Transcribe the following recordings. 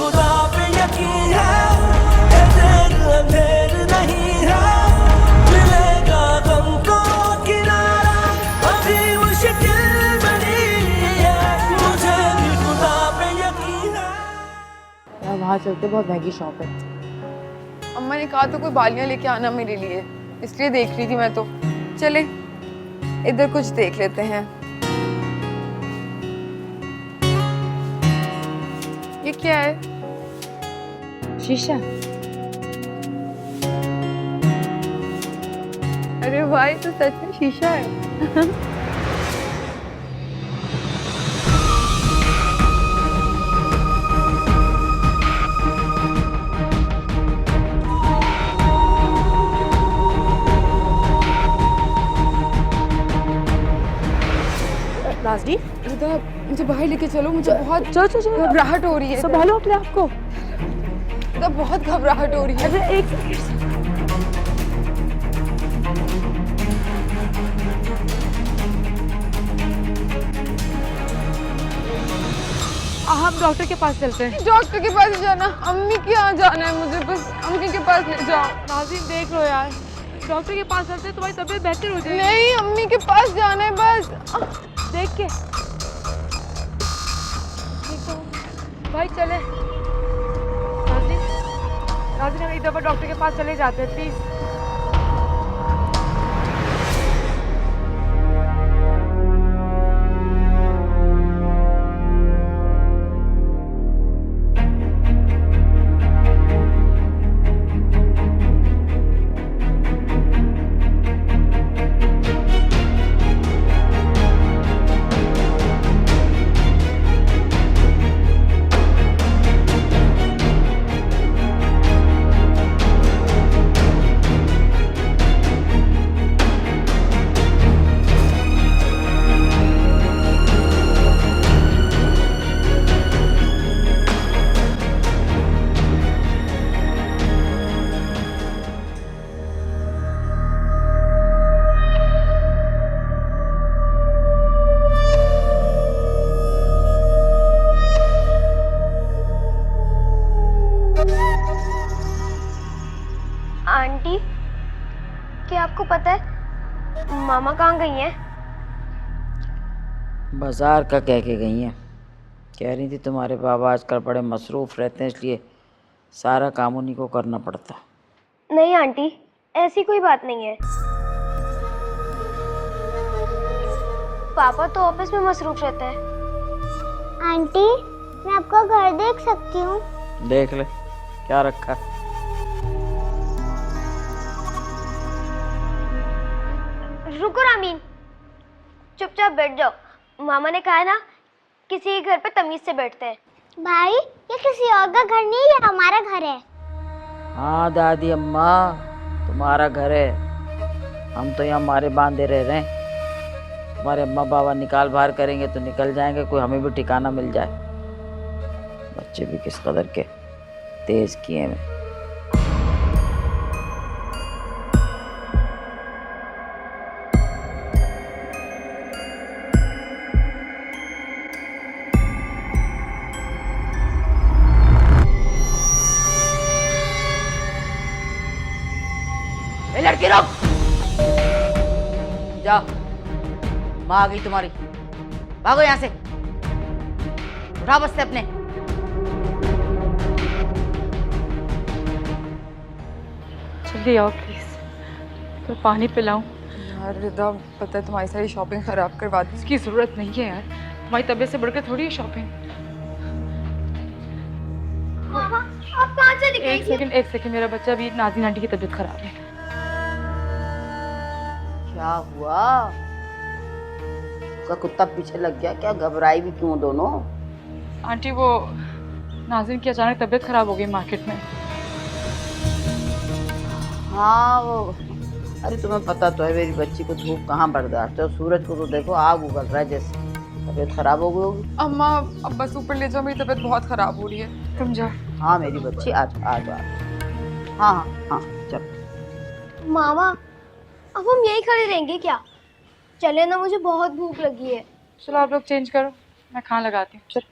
खुदा पे यकीन है, ये देर अंधेर नहीं है, मिलेगा गम को किनारा, अभी मुश्किल बनी है, मुझे भी खुदा पे यकीन है। यार वहाँ चलते, बहुत महंगी शॉप है। अम्मा ने कहा तो कोई बालियां लेके आना मेरे लिए, इसलिए देख रही थी मैं तो। चले इधर कुछ देख लेते हैं। ये क्या है? शीशा। अरे भाई तो सच में शीशा है। नाज़नीन, खुदा मुझे बाहर लेके चलो, मुझे बहुत चलो चलो चलो, घबराहट हो रही है। संभालो अपने आप को। खुदा बहुत घबराहट हो रही है। अरे एक सेकंड। हम डॉक्टर के पास चलते हैं। डॉक्टर के पास जाना? अम्मी के यहाँ जाना है मुझे, बस अम्मी के पास ले जाओ। नाज़नीन देख लो यार, डॉक्टर के पास चलते हैं, तुम्हारी तबीयत बेहतर हो जाएगी। नहीं, अम्मी के पास जाना है बस। देख के भाई चले। नाज़नीन, नाज़नीन हम एक दफा डॉक्टर के पास चले जाते हैं प्लीज। आंटी, क्या आपको पता है मामा कहाँ गई हैं? बाजार का कह के गई हैं। कह रही थी तुम्हारे बाबा आजकल बड़े मसरूफ़ रहते हैं, इसलिए सारा काम उन्हीं को करना पड़ता। नहीं आंटी, ऐसी कोई बात नहीं है। पापा तो ऑफिस में मसरूफ रहते हैं। आंटी, मैं आपका घर देख सकती हूँ? देख ले क्या रखा। रुको रामीन, चुपचाप बैठ जाओ। मामा ने कहा है ना, किसी के घर पे तमीज से बैठते हैं। भाई, ये किसी और का घर नहीं है, हमारा घर है। हाँ दादी अम्मा, तुम्हारा घर है, हम तो यहाँ मारे बांधे रह रहे हैं। तुम्हारे अम्मा बाबा निकाल बाहर करेंगे तो निकल जाएंगे, कोई हमें भी ठिकाना मिल जाए। बच्चे भी किस कदर के तेज किए हैं। लड़की रुक, जाओ, माँ आ गई तुम्हारी, भागो यहाँ से, उठाओ बस्ते अपने। जल्दी आओ प्लीज, तो पानी पिलाऊं? यार रिदा, पता है तुम्हारी सारी शॉपिंग खराब करवा दी। इसकी जरूरत नहीं है यार, तुम्हारी तबीयत से बढ़कर थोड़ी है शॉपिंग। मामा, आप कहाँ चली गई? एक सेकंड, मेरा बच्चा भी, नाज़नीन आंटी की तबीयत खराब है। क्या हुआ? उसका कुत्ता पीछे लग गया क्या? घबराई भी क्यों दोनों? आंटी वो नाज़नीन की अचानक तबीयत खराब हो गई मार्केट में। हाँ वो, अरे तुम्हें पता तो है मेरी बच्ची को धूप कहाँ बर्दाश्त है, सूरज को तो देखो आग उगल रहा है जैसे। तबीयत खराब हो गई होगी। अम्मा अब बस ऊपर ले जाओ, मेरी तबीयत बहुत खराब हो रही है। तुम जाओ। हाँ मेरी बच्ची, आ जाओ आ जाओ। हाँ हाँ हाँ चलो। मामा, अब हम यहीं खड़े रहेंगे क्या? चले ना, मुझे बहुत भूख लगी है। चलो आप लोग चेंज करो, मैं खाना लगाती हूँ। चलो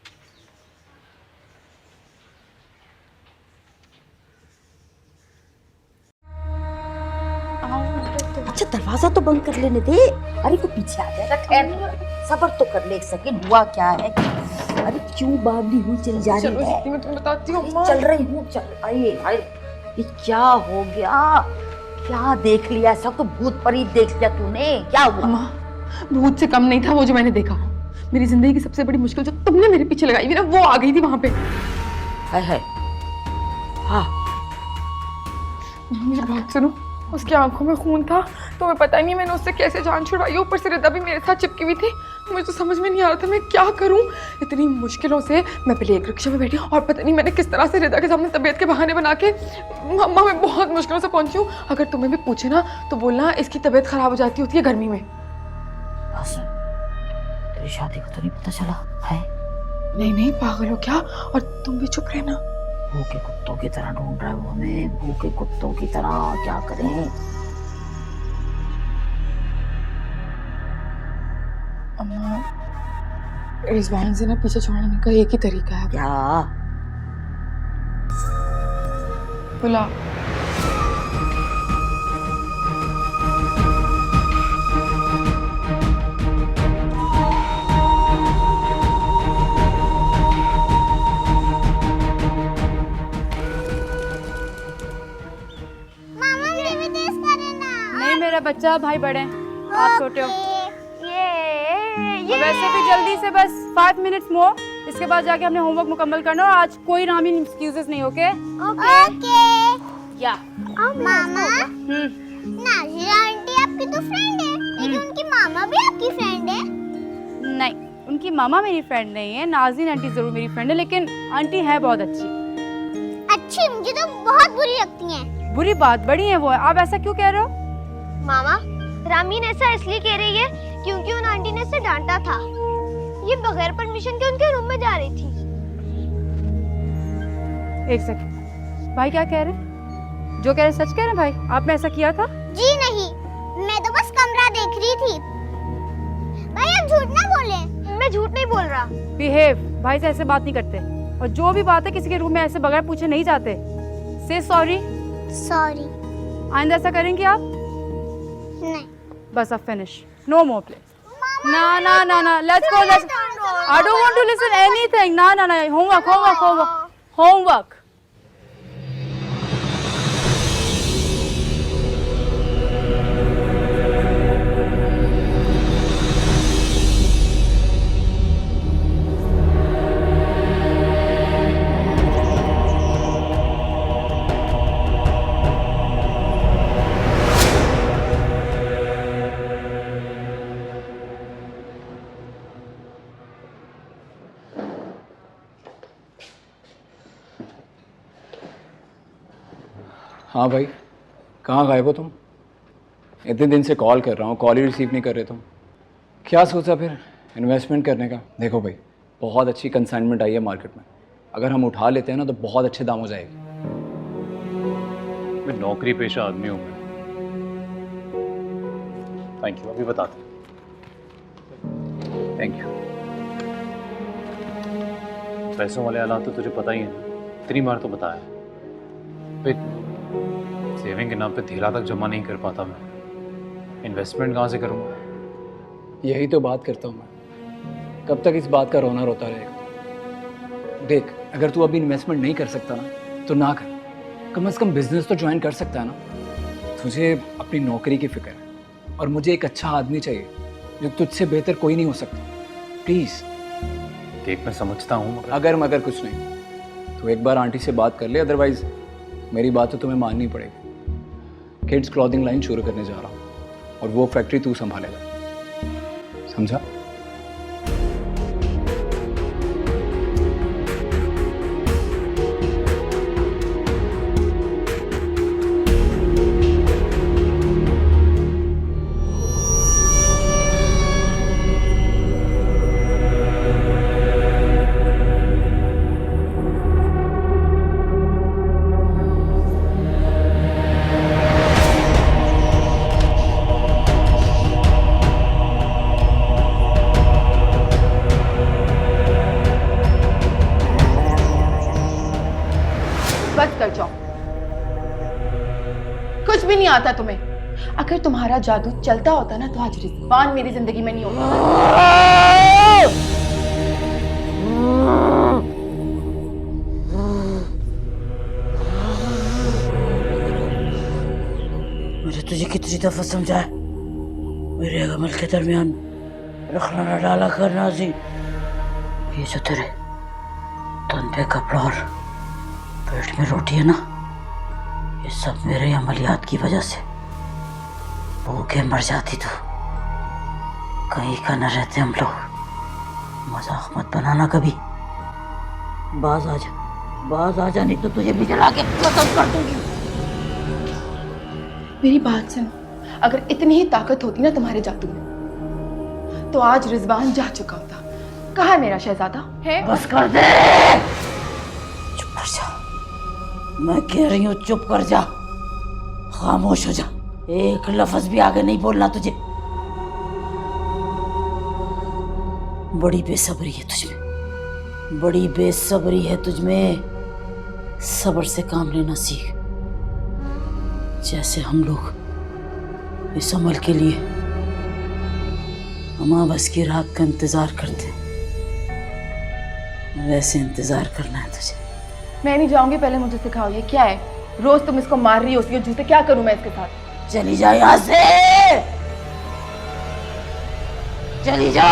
अच्छा दरवाजा तो बंद कर लेने दे। अरे को पीछे आ जाएगा, ठहर सब्र तो कर ले एक सेकंड। हुआ क्या है? अरे क्यों बावली हुई चली जा रही है? मैं तुम्हें बताती हूँ अम्मा। चल रही हूँ, चल। अरे ये क्या हो गया? क्या देख लिया? सब तो भूत परी देख लिया तूने। क्या हुआ? अम्मा, भूत से कम नहीं था वो जो मैंने देखा। मेरी जिंदगी की सबसे बड़ी मुश्किल जो तुमने मेरे पीछे लगाई थी ना, वो आ गई थी वहां पे। है हाँ, मेरी बात सुनो, उसकी आंखों में खून था, तो मैं पता ही नहीं मैंने उससे कैसे जान छुड़वाई। ऊपर से रिदा भी मेरे साथ चिपकी हुई थी। मुझे तो समझ में नहीं आ रहा था मैं क्या करूं। इतनी मुश्किलों से मैं पहले एक रिक्शा में बैठी और पता नहीं मैंने किस तरह से रिदा के सामने तबीयत के बहाने बना के, अम्मा मैं बहुत मुश्किलों से पहुंची हूँ। अगर तुम्हें भी पूछे ना तो बोलना इसकी तबीयत खराब हो जाती होती है गर्मी में। बस तेरी शादी को तो नहीं पता चला है? नहीं नहीं पागल हो क्या? और तुम भी चुप रहना। भूखे कुत्तों की तरह ढूंढ रहा है वो हमें, भूखे कुत्तों की तरह। क्या करें? अम्मा, रिजवान से ना पीछे छोड़ने का एक ही तरीका है। क्या? बुला। नहीं मेरा बच्चा, भाई बड़े हैं, आप छोटे हो। ये वैसे भी जल्दी से बस 5 मिनट्स मोर, इसके बाद जाके हमने होमवर्क मुकम्मल करना और आज कोई रामीन एक्सक्यूजेस नहीं। ओके या मामा, नाज़िरा आंटी आपकी तो फ्रेंड है, लेकिन उनकी मामा भी आपकी फ्रेंड है। नहीं, उनकी मामा मेरी फ्रेंड नहीं है। नाज़रीन आंटी जरूर मेरी फ्रेंड है, लेकिन आंटी है बहुत अच्छी। अच्छी मुझे तो बहुत बुरी लगती हैं। बुरी बात बड़ी है वो। आप ऐसा क्यों कह रहे हो? मामा, रामीन ऐसा इसलिए कह रही है क्योंकि उन आंटी ने इसे डांटा था। ये बगैर परमिशन के उनके रूम में जा रही थी। एक सेकंड, भाई क्या कह रहे हैं? जो कह रहे सच कह रहे हैं भाई? आपने ऐसा किया था? जी नहीं, मैं तो बस कमरा देख रही थी। भाई आप झूठ ना बोले। मैं झूठ नहीं बोल रहा। बिहेव, भाई से ऐसे बात नहीं करते। और जो भी बात है किसी के रूम में ऐसे बगैर पूछे नहीं जाते। से सॉरी। सॉरी। आइंदा ऐसा करेंगे आप? नहीं। बस अब फिनिश, नो मोर प्ले। ना ना ना ना, let's go, let's. I don't want to listen anything. ना ना ना, होमवर्क होमवर्क होमवर्क होमवर्क। हाँ भाई, कहाँ गायब हो तुम? इतने दिन से कॉल कर रहा हूँ, कॉल ही रिसीव नहीं कर रहे तुम। क्या सोचा फिर इन्वेस्टमेंट करने का? देखो भाई, बहुत अच्छी कंसाइनमेंट आई है मार्केट में। अगर हम उठा लेते हैं ना तो बहुत अच्छे दाम हो जाएगी। मैं नौकरी पेशा आदमी हूँ। थैंक यू, अभी बताते। Thank you. पैसों वाले हालात तो तुझे पता ही है ना, इतनी बार तो बताया। सेविंग के नाम पे धीरा तक जमा नहीं कर पाता मैं। इन्वेस्टमेंट कहाँ से करूँगा? यही तो बात करता हूँ मैं। कब तक इस बात का रोना रोता रहेगा? देख, अगर तू अभी इन्वेस्टमेंट नहीं कर सकता ना तो ना कर। कम से कम बिजनेस तो ज्वाइन कर सकता है ना। तुझे अपनी नौकरी की फिक्र है और मुझे एक अच्छा आदमी चाहिए जो तुझसे बेहतर कोई नहीं हो सकता। प्लीज़। देख, मैं समझता हूँ अगर मगर कुछ नहीं, तो एक बार आंटी से बात कर ले, अदरवाइज मेरी बात तो तुम्हें माननी पड़ेगी। किड्स क्लॉथिंग लाइन शुरू करने जा रहा हूँ और वो फैक्ट्री तू संभालेगा, समझा? बस कर जाओ, कुछ भी नहीं आता तुम्हें। अगर तुम्हारा जादू चलता होता ना तो आज रिजवान मेरी जिंदगी में नहीं होता। मुझे तुझे कितनी दफा समझाया, मेरे अमल के दरमियान रखना न डाला कर नाजी। ये जो तेरे तन पे कपड़ा और पेट में रोटी है ना, ये सब मेरे अमलियात की वजह से। भूखे मर जाती तो कहीं का न रहते हम लोग। मजाक मत बनाना कभी। बाज आ जा नहीं तो तुझे भी जला के खत्म कर दूंगी। मेरी बात सुनो, अगर इतनी ही ताकत होती ना तुम्हारे जादू में तो आज रिजवान जा चुका होता। कहाँ है मेरा शहजादा? है? बस कर दे, चुप कर जा। मैं कह रही हूँ चुप कर जा, खामोश हो जा। एक लफ्ज भी आगे नहीं बोलना तुझे। बड़ी बेसब्री है तुझमें, बड़ी बेसब्री है तुझमें। सब्र से काम लेना सीख, जैसे हम लोग इस अमल के लिए अमावस की रात का इंतजार करते हैं, वैसे इंतजार करना है तुझे। मैं नहीं जाऊंगी, पहले मुझे सिखाओ ये क्या है। रोज तुम इसको मार रही होती हो जूते, क्या करूं मैं इसके साथ? चली जा यहाँ से, चली जा।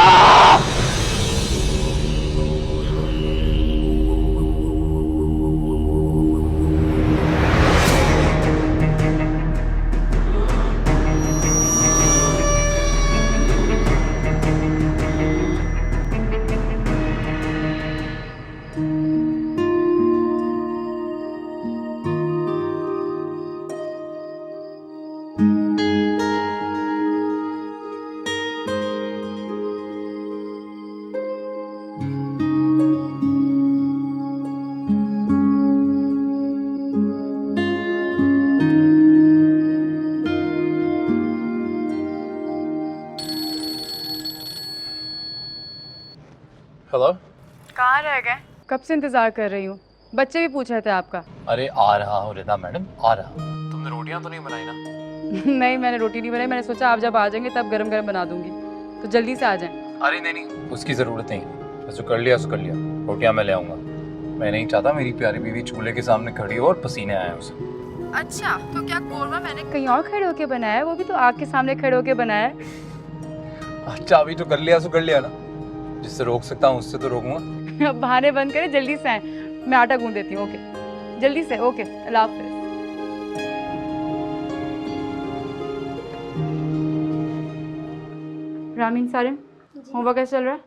हेलो, कहाँ रह गए? कब से इंतजार कर रही हूँ, बच्चे भी पूछ रहे थे आपका। अरे आ रहा हूँ रिदा मैडम, आ रहा हूँ। तुमने रोटियां तो नहीं बनाई ना? नहीं, मैंने रोटी नहीं बनाई। मैंने सोचा आप जब आ जाएंगे तब गरम गरम बना दूंगी, तो जल्दी से आ जाएं। अरे नहीं, उसकी ज़रूरत नहीं। बस जो कर लिया सो कर लिया। रोटियां मैं ले आऊँगा। मैं नहीं चाहता मेरी प्यारी बीवी चूल्हे के सामने खड़ी हो और पसीने आए उसे। अच्छा, तो क्या कोरमा मैंने कहीं और खड़े होके बनाया है? वो भी तो आग के सामने खड़े होके बनाया है। अच्छा, अभी जो कर लिया सो कर लिया ना। जिससे रोक सकता हूँ उससे तो रोकूंगा। अब बहाने बंद करें, जल्दी से आए। मैं आटा गूंद देती हूँ। ओके, जल्दी से। ओके, अल्लाह हाफिज़। रामीन सारिम, होमवर्क कैसा चल रहा है?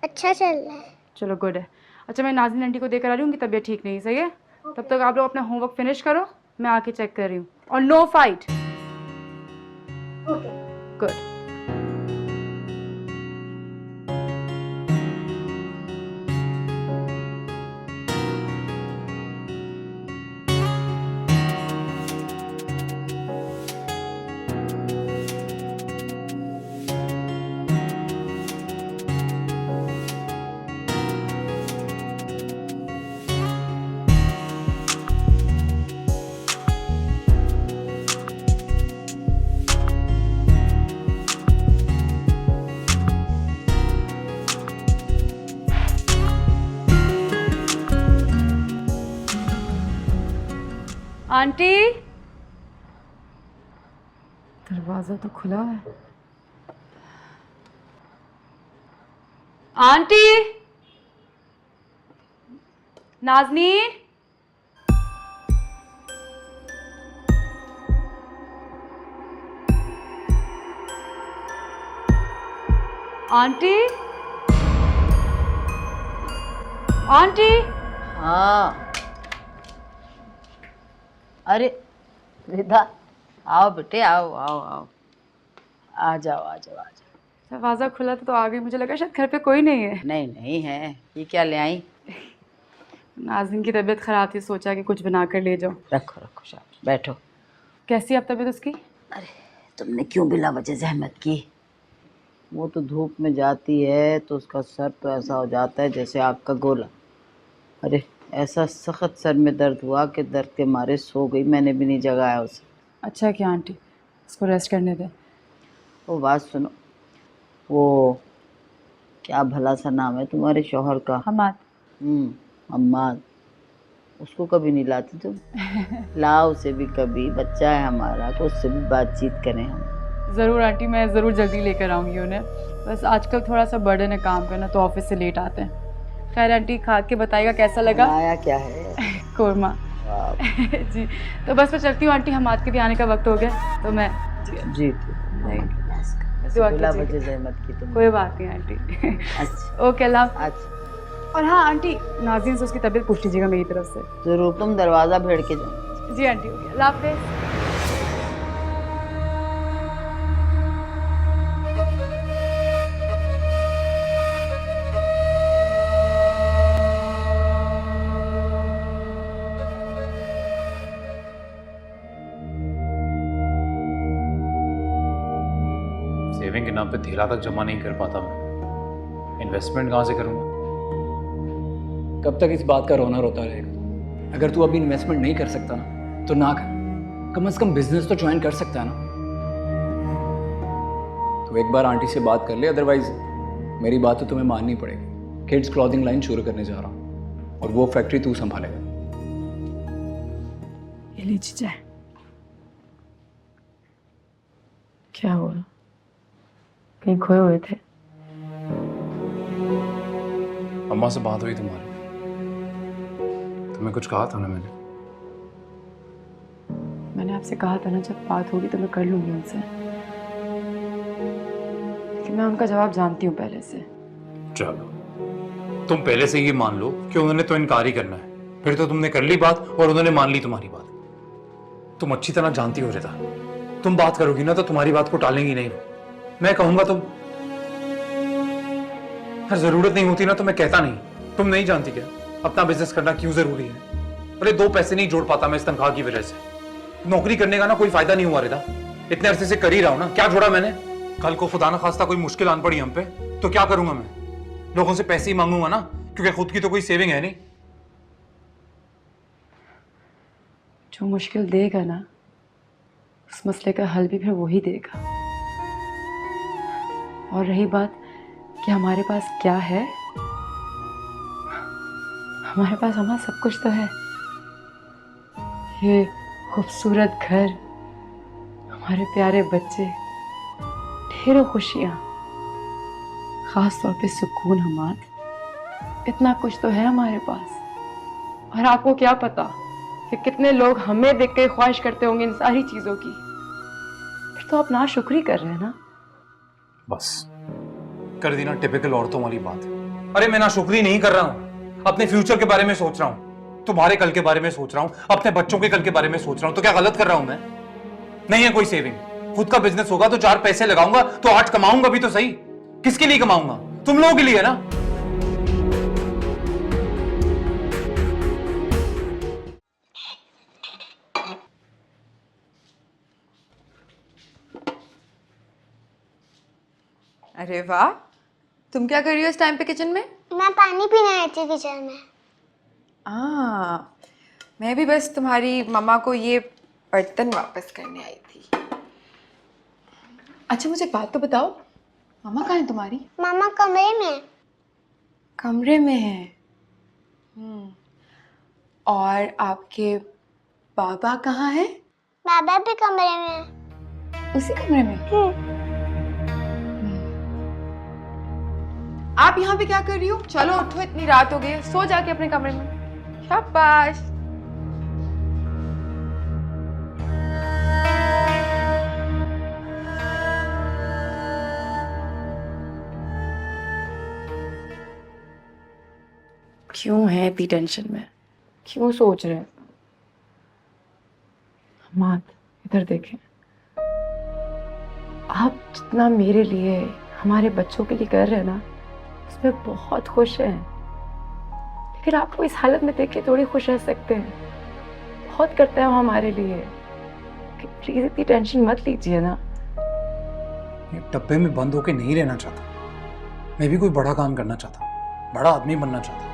अच्छा चल रहा है। चलो गुड है। अच्छा, मैं नाज़नीन आंटी को देकर आ रही हूँ, उनकी तबीयत ठीक नहीं है। सही है? तब तक आप लोग अपना होमवर्क फिनिश करो, मैं आके चेक कर रही हूँ। और no fight. Okay. Good. Aunty, दरवाजा तो खुला है। Aunty, Nazneen, aunty, aunty. हाँ, अरे रिदा, आओ बेटे, आओ आओ आओ, आ जाओ आ जाओ आ जाओ। दरवाजा खुला था तो आ गई। मुझे लगा शायद घर पे कोई नहीं है। नहीं नहीं है। ये क्या ले आई? नाज़नीन की तबीयत खराब थी, सोचा कि कुछ बना कर ले जाओ। रखो रखो, शाबाश, बैठो। कैसी है अब तबीयत उसकी? अरे तुमने क्यों बिला वजह जहमत की? वो तो धूप में जाती है तो उसका सर तो ऐसा हो जाता है जैसे आग का गोला। अरे ऐसा सख्त सर में दर्द हुआ कि दर्द के मारे सो गई। मैंने भी नहीं जगाया उसे। अच्छा क्या आंटी, उसको रेस्ट करने दे। वो बात सुनो, वो क्या भला सा नाम है तुम्हारे शौहर का? हमाद। अम्माद। उसको कभी नहीं लाती तुम? लाओ उसे भी कभी, बच्चा है हमारा, तो उससे भी बातचीत करें हम। ज़रूर आंटी, मैं ज़रूर जल्दी लेकर आऊँगी उन्हें। बस आजकल थोड़ा सा बर्डन है काम करना, तो ऑफिस से लेट आते हैं। खैर आंटी, खा के बताइएगा कैसा लगा। आया क्या है? कोरमा। जी, तो बस मैं चलती हूँ आंटी, हमाद के भी आने का वक्त हो गया, तो मैं जी दुआ बिला कीजिएगा। वजह जहमत की तुम। कोई बात नहीं आंटी। अच्छा ओके, अल्लाह। अच्छा और हाँ आंटी, नाज़रीन से उसकी तबीयत पूछ लीजिएगा मेरी तरफ से। जरूर, तुम दरवाज़ा भेड़ के जाओ। जी आंटी, ओके, अल्लाह हाफ़िज़। सेविंग के नाम पे धेला तक जमा नहीं कर पाता मैं, इन्वेस्टमेंट कहाँ से करूँगा? कब तक इस बात का रोना रोता रहेगा? अगर तू अभी इन्वेस्टमेंट नहीं कर सकता ना तो ना कर, कम से कम बिजनेस तो ज्वाइन कर सकता है ना। तो एक बार आंटी से बात कर ले, अदरवाइज मेरी बात तो तुम्हें माननी पड़ेगी। किड्स क्लॉथिंग लाइन शुरू करने जा रहा हूँ और वो फैक्ट्री तू संभालेगा। ये लीजिए चाय। क्या हुआ, कहीं खोए हुए थे? अम्मा से बात हुई तुम्हारी? तुम्हें कुछ कहा था ना मैंने आपसे कहा था ना, जब बात होगी तो मैं कर लूंगी उनसे, लेकिन मैं उनका जवाब जानती हूँ पहले से। चलो, तुम पहले से ये मान लो कि उन्होंने तो इनकार ही करना है, फिर तो तुमने कर ली बात और उन्होंने मान ली तुम्हारी बात। तुम अच्छी तरह जानती हो रिता, तुम बात करोगी ना तो तुम्हारी बात को टालेंगी नहीं। मैं कहूंगा तुम, हर जरूरत नहीं होती ना तो मैं कहता नहीं। तुम नहीं जानती क्या अपना बिजनेस करना क्यों जरूरी है? अरे 2 पैसे नहीं जोड़ पाता मैं इस तनख्वाह की वजह से। नौकरी करने का ना कोई फायदा नहीं हुआ रिता, इतने अरसे से कर ही रहा हूं ना। क्या जोड़ा मैंने? कल को खुदा ना खास्ता कोई मुश्किल आन पड़ी हम पे तो क्या करूंगा मैं? लोगों से पैसे ही मांगूंगा ना, क्योंकि खुद की तो कोई सेविंग है नहीं। जो मुश्किल देगा ना, उस मसले का हल भी फिर वही देगा। और रही बात कि हमारे पास क्या है, हमारे पास हमारा सब कुछ तो है। ये खूबसूरत घर, हमारे प्यारे बच्चे, ढेरों खुशियाँ, खास तौर पे सुकून। हमाद, इतना कुछ तो है हमारे पास। और आपको क्या पता कि कितने लोग हमें देख के ख्वाहिश करते होंगे इन सारी चीजों की। फिर तो आप नाशुक्री कर रहे हैं ना। बस कर दी ना टिपिकल औरतों वाली बात। अरे मैं नाशुक्री नहीं कर रहा हूं, अपने फ्यूचर के बारे में सोच रहा हूं, तुम्हारे कल के बारे में सोच रहा हूं, अपने बच्चों के कल के बारे में सोच रहा हूं। तो क्या गलत कर रहा हूं मैं? नहीं है कोई सेविंग, खुद का बिजनेस होगा तो 4 पैसे लगाऊंगा तो 8 कमाऊंगा भी तो सही। किसके लिए कमाऊंगा? तुम लोगों के लिए ना। अरे वाह, तुम क्या कर रही हो इस टाइम पे किचन में? मैं पानी पीने आई थी किचन में। मैं भी बस तुम्हारी मम्मा को ये बर्तन वापस करने आई थी। अच्छा मुझे एक बात तो बताओ, मम्मा कहाँ है तुम्हारी? मामा कमरे में। कमरे में है। और आपके बाबा कहाँ हैं? बाबा भी कमरे में। उसी कमरे में? आप यहाँ पे क्या कर रही हो? चलो उठो, इतनी रात हो गई है, सो जाके अपने कमरे में। शाबाश। क्यों है इतनी टेंशन में? क्यों सोच रहे हैं? हमाद, इधर देखें। आप जितना मेरे लिए, हमारे बच्चों के लिए कर रहे हैं ना, उसमें बहुत खुश हैं। लेकिन आपको इस हालत में देख के थोड़ी खुश रह सकते हैं। बहुत करते हैं हमारे लिए। प्लीज इतनी टेंशन मत लीजिए ना। ये डब्बे में बंद होके नहीं रहना चाहता। मैं भी कोई बड़ा काम करना चाहता, बड़ा आदमी बनना चाहता।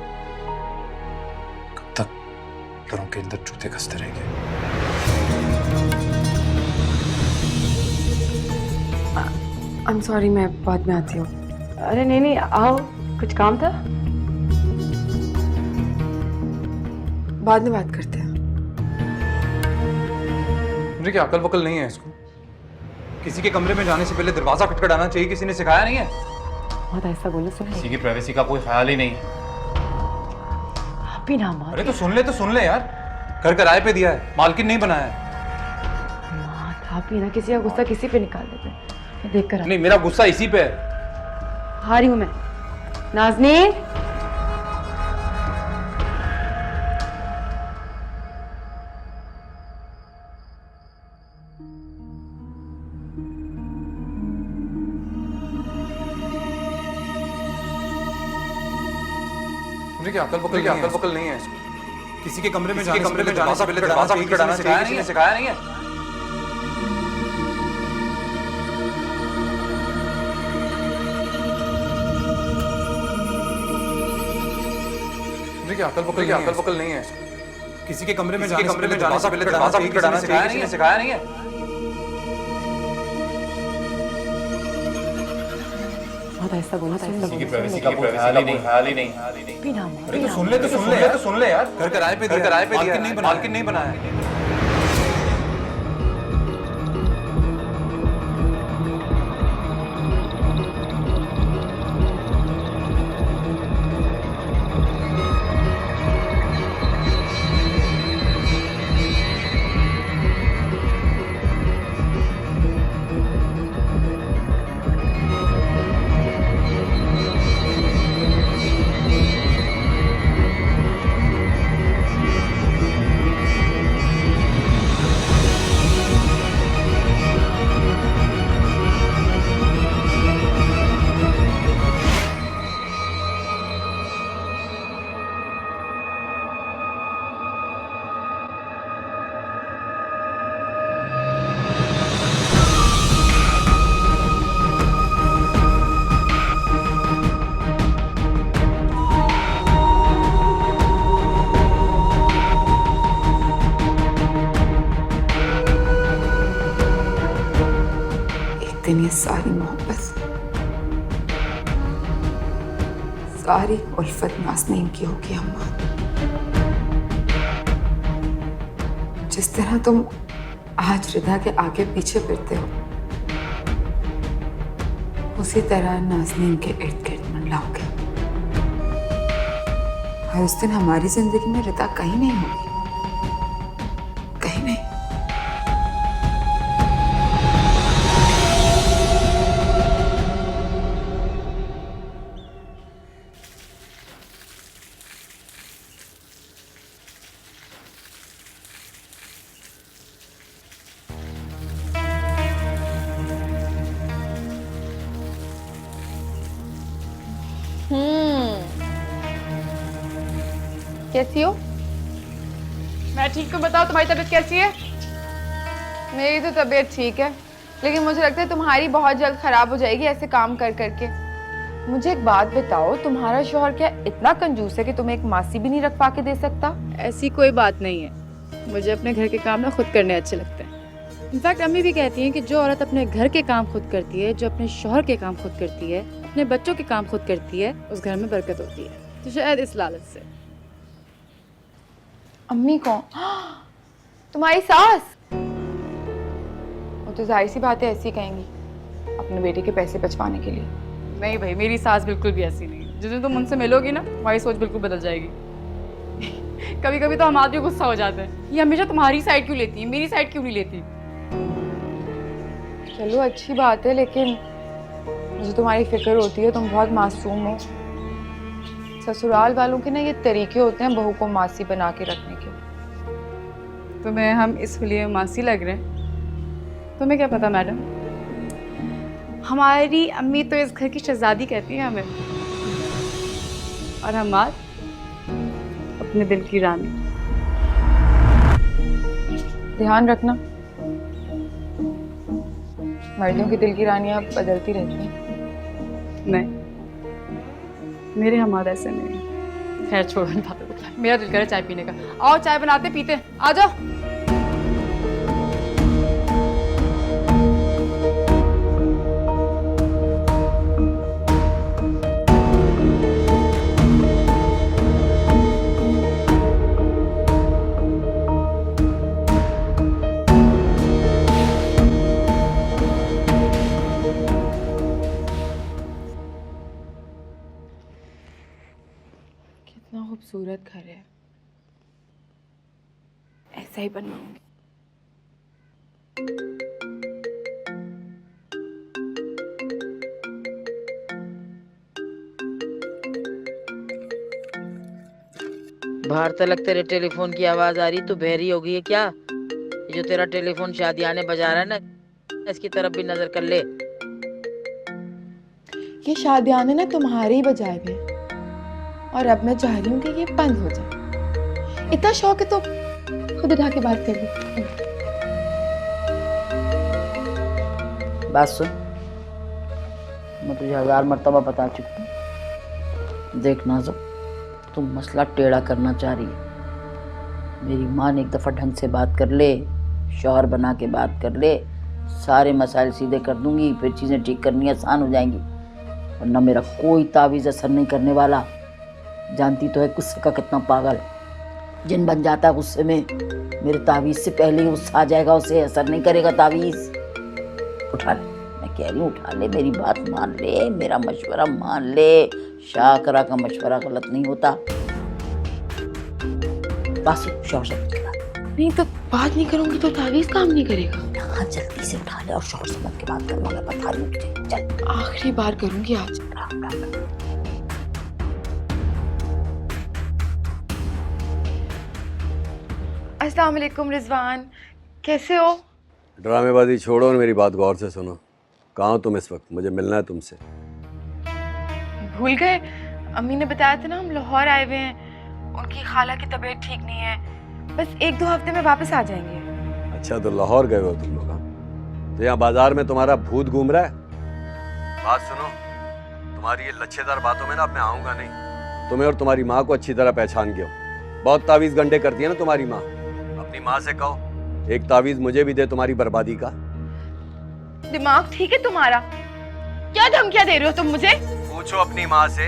कब तक घरों के अंदर जूते कसते रहेंगे? आई एम सॉरी, मैं बाद में आती हूँ। अरे नहीं नहीं, आओ, कुछ काम था? बाद में बात करते हैं। मुझे क्या अकल वकल नहीं है इसको? किसी के कमरे में जाने से पहले दरवाजा खटखटाना चाहिए, किसी ने सिखाया नहीं है? बहुत ऐसा बोलो सुन। किसी की प्राइवेसी का कोई ख्याल ही नहीं है। आप भी ना माँ। अरे तो सुन ले यार, घर किराए पे दिया है, मालकिन नहीं बनाया है। आप ही ना किसी का गुस्सा किसी पे निकाल देते हैं। मैं देख कर नहीं, मेरा गुस्सा इसी पे है। आ रही हूँ मैं। नाज़नीन, मुझे क्या अकल वकल नहीं है इसको? किसी के कमरे में जाने से पहले दरवाजा खटखटाना चाहिए, किसी ने सिखाया नहीं है? मुझे क्या अकल वकल नहीं है इसको? किसी के कमरे में जाने से पहले दरवाजा खटखटाना चाहिए, किसी ने सिखाया नहीं है? बहुत ऐसा बोलो। किसी की प्राइवेसी का कोई ख्याल ही नहीं। भी ना माँ। अरे तो सुन ले यार, घर किराए पे दिया है, मालकिन नहीं बनाया है। दिन ये सारी मोहब्बत, सारी उल्फत नाज़नीन की होगी अम्मा। जिस तरह तुम आज रिदा के आगे पीछे फिरते हो, उसी तरह नाज़नीन के इर्द गिर्द मंडलाओगे। और उस दिन हमारी जिंदगी में रिदा कहीं नहीं होगी, कहीं नहीं। कैसी हो? मैं ठीक हूँ, बताओ तुम्हारी तबीयत कैसी है? मेरी तो तबीयत ठीक है, लेकिन मुझे लगता है तुम्हारी बहुत जल्द खराब हो जाएगी ऐसे काम कर करके। मुझे एक बात बताओ, तुम्हारा शौहर क्या इतना कंजूस है कि तुम्हें एक मासी भी नहीं रखवा के दे सकता? ऐसी कोई बात नहीं है। मुझे अपने घर के काम ना खुद करने अच्छे लगते हैं। इनफैक्ट अम्मी भी कहती हैं कि जो औरत अपने घर के काम खुद करती है, जो अपने शौहर के काम खुद करती है, अपने बच्चों के काम खुद करती है, उस घर में बरकत होती है। तो शायद इस लालच से। अम्मी कौन? तुम्हारी सास? वो तो जाहिर सी बात है ऐसी कहेंगी अपने बेटे के पैसे बचवाने के लिए। नहीं भाई, मेरी सास बिल्कुल भी ऐसी नहीं है। जिस दिन तुम उनसे मिलोगी ना, तुम्हारी सोच बिल्कुल बदल जाएगी। कभी कभी तो हम आदमी गुस्सा हो जाते हैं, ये हमेशा तुम्हारी साइड क्यों लेती है, मेरी साइड क्यों नहीं लेती? चलो अच्छी बात है, लेकिन मुझे तुम्हारी फिक्र होती है, तुम बहुत मासूम हो। ससुराल वालों के ना ये तरीके होते हैं बहू को मासी बना के रखने के। तुम्हें हम इसलिए मासी लग रहे हैं? तुम्हें क्या पता मैडम, हमारी अम्मी तो इस घर की शहजादी कहती है हमें, और हम आज अपने दिल की रानी। ध्यान रखना, मर्दों की दिल की रानियां बदलती रहती हैं। नहीं, मेरे हमाद ऐसे नहीं। खैर छोड़ो इन बातों को, मेरा दिल करे चाय पीने का। आओ चाय बनाते पीते, आ जाओ। खूबसूरत घर है, ऐसा ही बनवाऊंगी। बाहर तलक तेरे टेलीफोन की आवाज आ रही, तो बहरी हो गई है क्या? ये जो तेरा टेलीफोन शादियाने बजा रहा है ना, इसकी तरफ भी नजर कर ले। ये शादियाने ना तुम्हारे ही बजाए हुए हैं, और अब मैं चाह रही हूँ कि ये बंद हो जाए। इतना शौक है तो खुद उठा के बात कर लो। बात सुन, मैं तुझे 1000 मर्तबा बता चुका हूँ। देख नाज़ो, तुम मसला टेढ़ा करना चाह रही है। मेरी माँ ने एक दफ़ा ढंग से बात कर ले, शौहर बना के बात कर ले, सारे मसाइल सीधे कर दूंगी, फिर चीज़ें ठीक करनी आसान हो जाएंगी। वरना मेरा कोई तावीज़ असर नहीं करने वाला। जानती तो है गुस्से का कितना पागल जिन बन जाता है गुस्से में। मेरे तावीज़ से पहले ही गुस्सा आ जाएगा, उसे असर नहीं करेगा तावीज़। उठा ले, मैं कह रही हूँ उठा ले, मेरी बात मान ले, मेरा मशवरा मान ले। शाकरा का मशवरा गलत नहीं होता। बस शौहर से नहीं तो बात नहीं करूंगी तो तावीज़ काम नहीं करेगा। हाँ, जल्दी से उठा ले और शौहर से मत के बात करना, मैं बता रही हूँ तुझे। चल, आखिरी बार करूंगी आज। अस्सलाम वालेकुम रिजवान, कैसे हो? ड्रामेबाजी छोड़ो और मेरी बात गौर से सुनो। कहाँ हो तुम इस वक्त? मुझे मिलना है तुमसे। भूल गए? अम्मी ने बताया था ना हम लाहौर आए हुए हैं, उनकी खाला की तबीयत ठीक नहीं है, बस 1-2 हफ्ते में वापस आ जाएंगे। अच्छा, तो लाहौर गए हो तुम लोग? हाँ, तो यहाँ बाजार में तुम्हारा भूत घूम रहा है। बात सुनो, तुम्हारी ये लच्छेदार बातों में ना अब मैं आऊँगा नहीं। तुम्हें और तुम्हारी माँ को अच्छी तरह पहचान गया हूँ। बहुत तावीज़ गंडे करती है ना तुम्हारी माँ। अपनी माँ से कहो एक तावीज़ मुझे भी दे तुम्हारी बर्बादी का। दिमाग ठीक है तुम्हारा? क्या धमकियां दे रहे हो तुम मुझे? पूछो अपनी माँ से।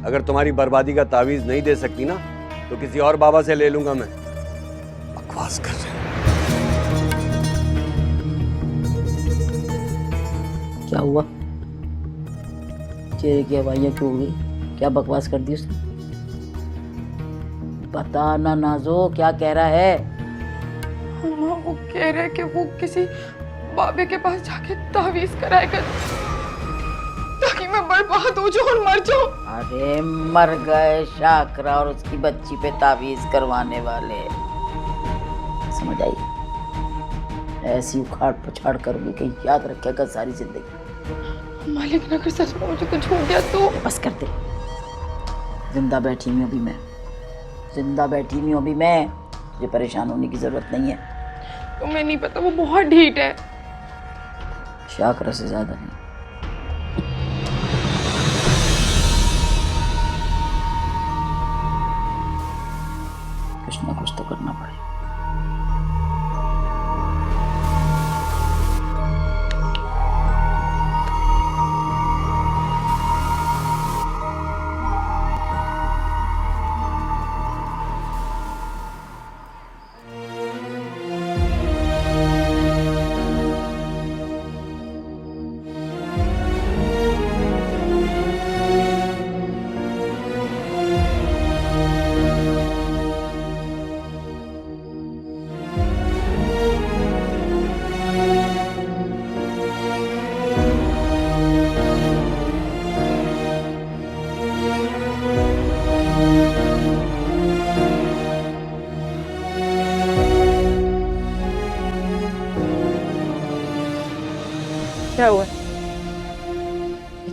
अगर तुम्हारी बर्बादी का तावीज़ नहीं दे सकती ना, तो किसी और बाबा से ले लूंगा मैं। बकवास कर रहे। क्या हुआ? चेहरे की हवाइयाँ क्यों हो गई? क्या बकवास कर दी उसने? बता ना नाज़ो, क्या कह रहा है? अम्मा, वो कह रहे हैं कि वो किसी बाबे के पास जाके तावीज़ कराएगा ताकि मैं बर्बाद हो जाऊं और मर जाऊं। अरे मर गए शाकरा और उसकी बच्ची पे तावीज़ करवाने वाले। समझ आई? ऐसी उखाड़ पछाड़ करूंगी कि याद रखेगा सारी जिंदगी। मालिक ना, अगर सच में मुझे कुछ हो गया तो? बस कर दे। जिंदा बैठी हूँ अभी मैं, जिंदा बैठी हुई हूँ अभी मैं। तुझे परेशान होने की जरूरत नहीं है। तुम्हें नहीं पता वो बहुत ढीठ है। शाकरा से ज्यादा नहीं। कुछ ना कुछ तो करना पड़ेगा। क्या हुआ?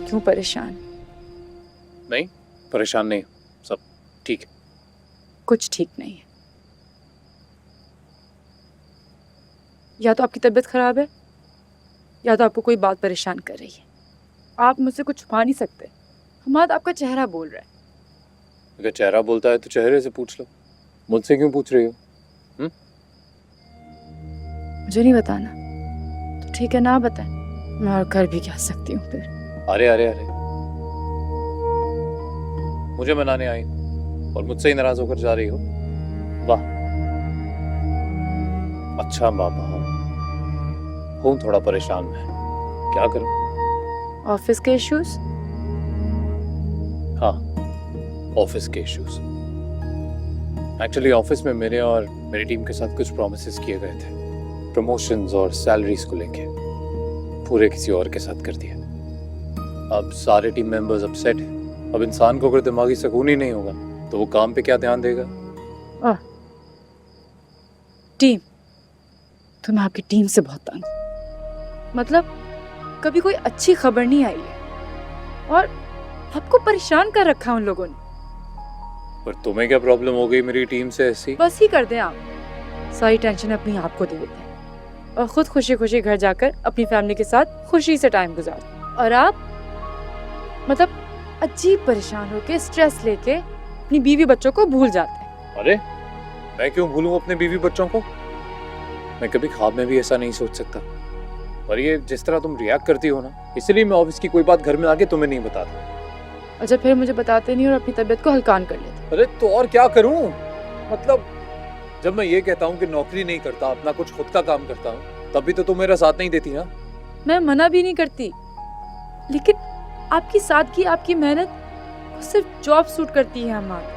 क्यों परेशान? नहीं, परेशान नहीं, सब ठीक है। कुछ ठीक नहीं है। या तो आपकी तबीयत खराब है या तो आपको कोई बात परेशान कर रही है। आप मुझसे कुछ छुपा नहीं सकते। हमाद, आपका चेहरा बोल रहा है। अगर चेहरा बोलता है तो चेहरे से पूछ लो, मुझसे क्यों पूछ रही हो? मुझे नहीं बताना तो ठीक है, ना बताएं, मैं और कर भी क्या सकती हूँ फिर। अरे अरे अरे, मुझे मनाने आई और मुझसे ही नाराज होकर जा रही हो? वाह, अच्छा बाबा, हूँ थोड़ा परेशान मैं, क्या करूं? ऑफिस के इश्यूज? हाँ, ऑफिस के इश्यूज। एक्चुअली ऑफिस में मेरे और मेरी टीम के साथ कुछ प्रॉमिसेस किए गए थे, प्रमोशंस और सैलरीज को लेके, पूरे किसी और के साथ कर दिया। अब सारे टीम मेंबर्स अपसेट हैं। अब इंसान को अगर दिमागी सुकून ही नहीं होगा तो वो काम पे क्या ध्यान देगा? टीम, तो मैं आपकी टीम से बहुत तंग हूं। मतलब कभी कोई अच्छी खबर नहीं आई है और आपको परेशान कर रखा है उन लोगों ने। पर तुम्हें क्या प्रॉब्लम हो गई मेरी टीम से ऐसी? बस ही कर दें आप, सारी टेंशन अपनी आप को दे देते हैं और खुद खुशी खुशी घर जाकर अपनी फैमिली के साथ खुशी से टाइम गुजारते। और आप मतलब अजीब परेशान होके स्ट्रेस लेके अपनी बीवी बच्चों को भूल जाते हैं। अरे मैं क्यों भूलूं अपने बीवी बच्चों को? मैं कभी ख्वाब में भी ऐसा नहीं सोच सकता। और ये जिस तरह तुम रिएक्ट करती हो ना, इसलिए मैं ऑफिस की कोई बात घर में आके तुम्हें नहीं बताता। अच्छा, फिर मुझे बताते नहीं और अपनी तबीयत को हल्कान कर लेते। अरे तो और क्या करूं? मतलब जब मैं ये कहता हूँ कि नौकरी नहीं करता, अपना कुछ खुद का काम करता हूँ, तब भी तो तुम मेरा साथ नहीं देती ना। मैं मना भी नहीं करती, लेकिन आपकी सादगी, आपकी मेहनत को सिर्फ जॉब सूट करती है हमारा।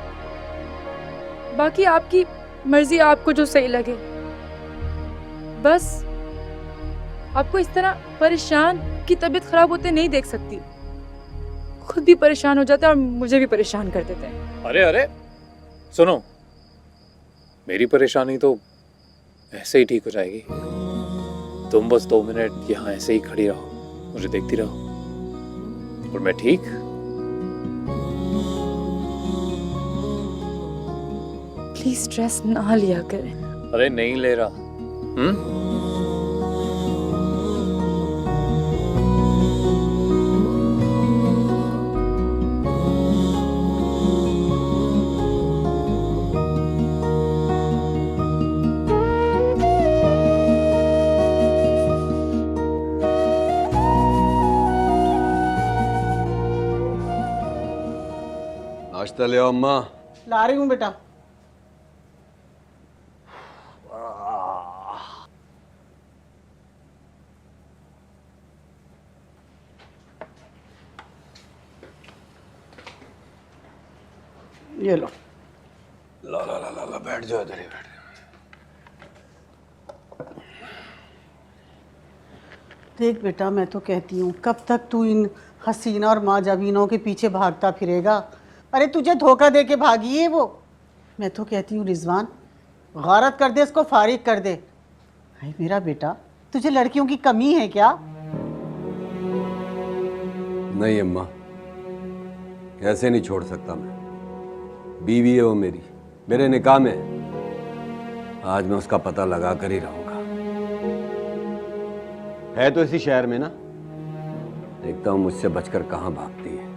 बाकी आपकी मर्जी, आपको जो सही लगे। बस आपको इस तरह परेशान की तबीयत खराब होते नहीं देख सकती। खुद भी परेशान हो जाते हैं और मुझे भी परेशान कर देते हैं। अरे अरे सुनो, मेरी परेशानी तो ऐसे ही ठीक हो जाएगी। तुम बस 2 मिनट यहाँ ऐसे ही खड़ी रहो, मुझे देखती रहो और मैं ठीक। प्लीज स्ट्रेस ना लिया करें। अरे नहीं ले रहा। नाश्ता ले आओ अम्मा। ला रही हूँ बेटा। ये लो। ला ला ला ला ला, बैठ जाओ, इधर ही बैठ जाओ। देख बेटा, मैं तो कहती हूँ कब तक तू इन हसीना और माजाबीनों के पीछे भागता फिरेगा? अरे तुझे धोखा दे के भागी है वो। मैं तो कहती हूँ रिजवान, गारत कर दे, इसको फारिग कर दे। अरे मेरा बेटा, तुझे लड़कियों की कमी है क्या? नहीं अम्मा, कैसे नहीं छोड़ सकता मैं। बीवी है वो मेरी, मेरे निकाह में। आज मैं उसका पता लगा कर ही रहूंगा। है तो इसी शहर में ना, देखता हूँ मुझसे बचकर कहाँ भागती है।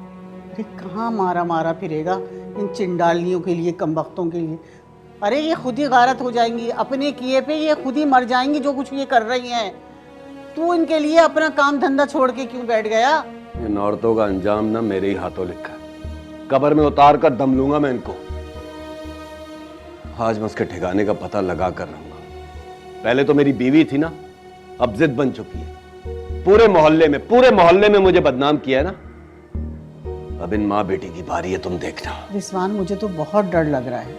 अरे कहाँ मारा मारा फिरेगा इन चिंडालियों के लिए, कमबख्तों के लिए। अरे ये खुद ही गारत हो जाएंगी अपने किए पे, ये खुद ही मर जाएंगी जो कुछ ये कर रही हैं। तू इनके लिए अपना काम धंधा छोड़ के क्यों बैठ गया? इन औरतों का अंजाम ना मेरे ही हाथों लिखा है। कब्र में उतार कर दम लूंगा मैं इनको। आज मैं उसके ठिकाने का पता लगा कर रहूंगा। पहले तो मेरी बीवी थी ना, अब जिद बन चुकी है। पूरे मोहल्ले में मुझे बदनाम किया है ना। अब इन माँ बेटी की बारी है, तुम देखना। रिजवान, मुझे तो बहुत डर लग रहा है।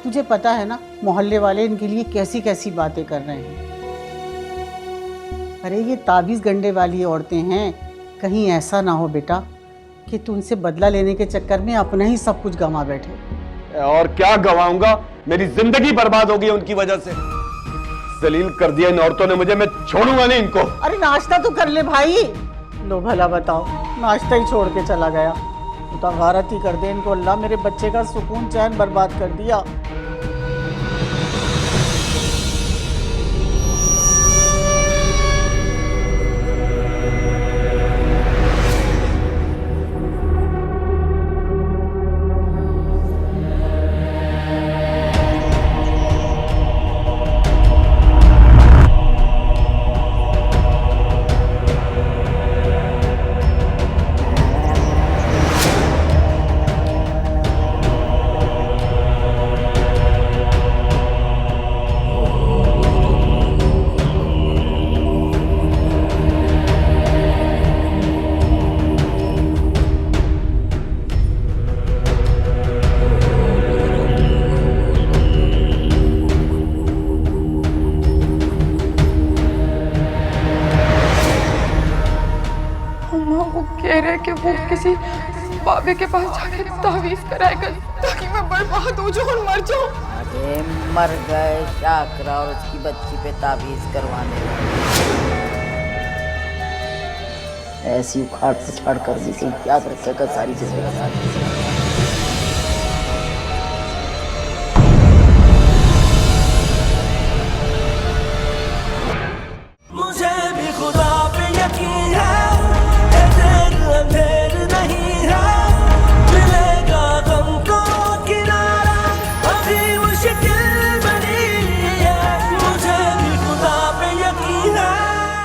तुझे पता है ना मोहल्ले वाले इनके लिए कैसी कैसी बातें कर रहे हैं। अरे ये ताबीज़ गंडे वाली औरतें हैं, कहीं ऐसा ना हो बेटा कि तू उनसे बदला लेने के चक्कर में अपना ही सब कुछ गंवा बैठे। और क्या गवाऊंगा, मेरी जिंदगी बर्बाद हो गई उनकी वजह से। जलील कर दिया इन औरतों ने मुझे, मैं छोड़ूंगा नहीं इनको। अरे नाश्ता तो कर ले भाई। लो भला बताओ, नाश्ता ही छोड़ के चला गया। तो गारत ही कर दे इनको। अल्लाह मेरे बच्चे का सुकून चैन बर्बाद कर दिया। अम्मा वो कह रहे कि वो किसी बाबे के पास जाके तावीज कराएगा ताकि मैं बर्बाद हो जाऊं और मर जाऊं। अरे मर गए शाकरा और उसकी बच्ची पे ताबीज करवाने लगे। ऐसी उखाड़ पछाड़ कर भी याद रखेगा सारी जिंदगी।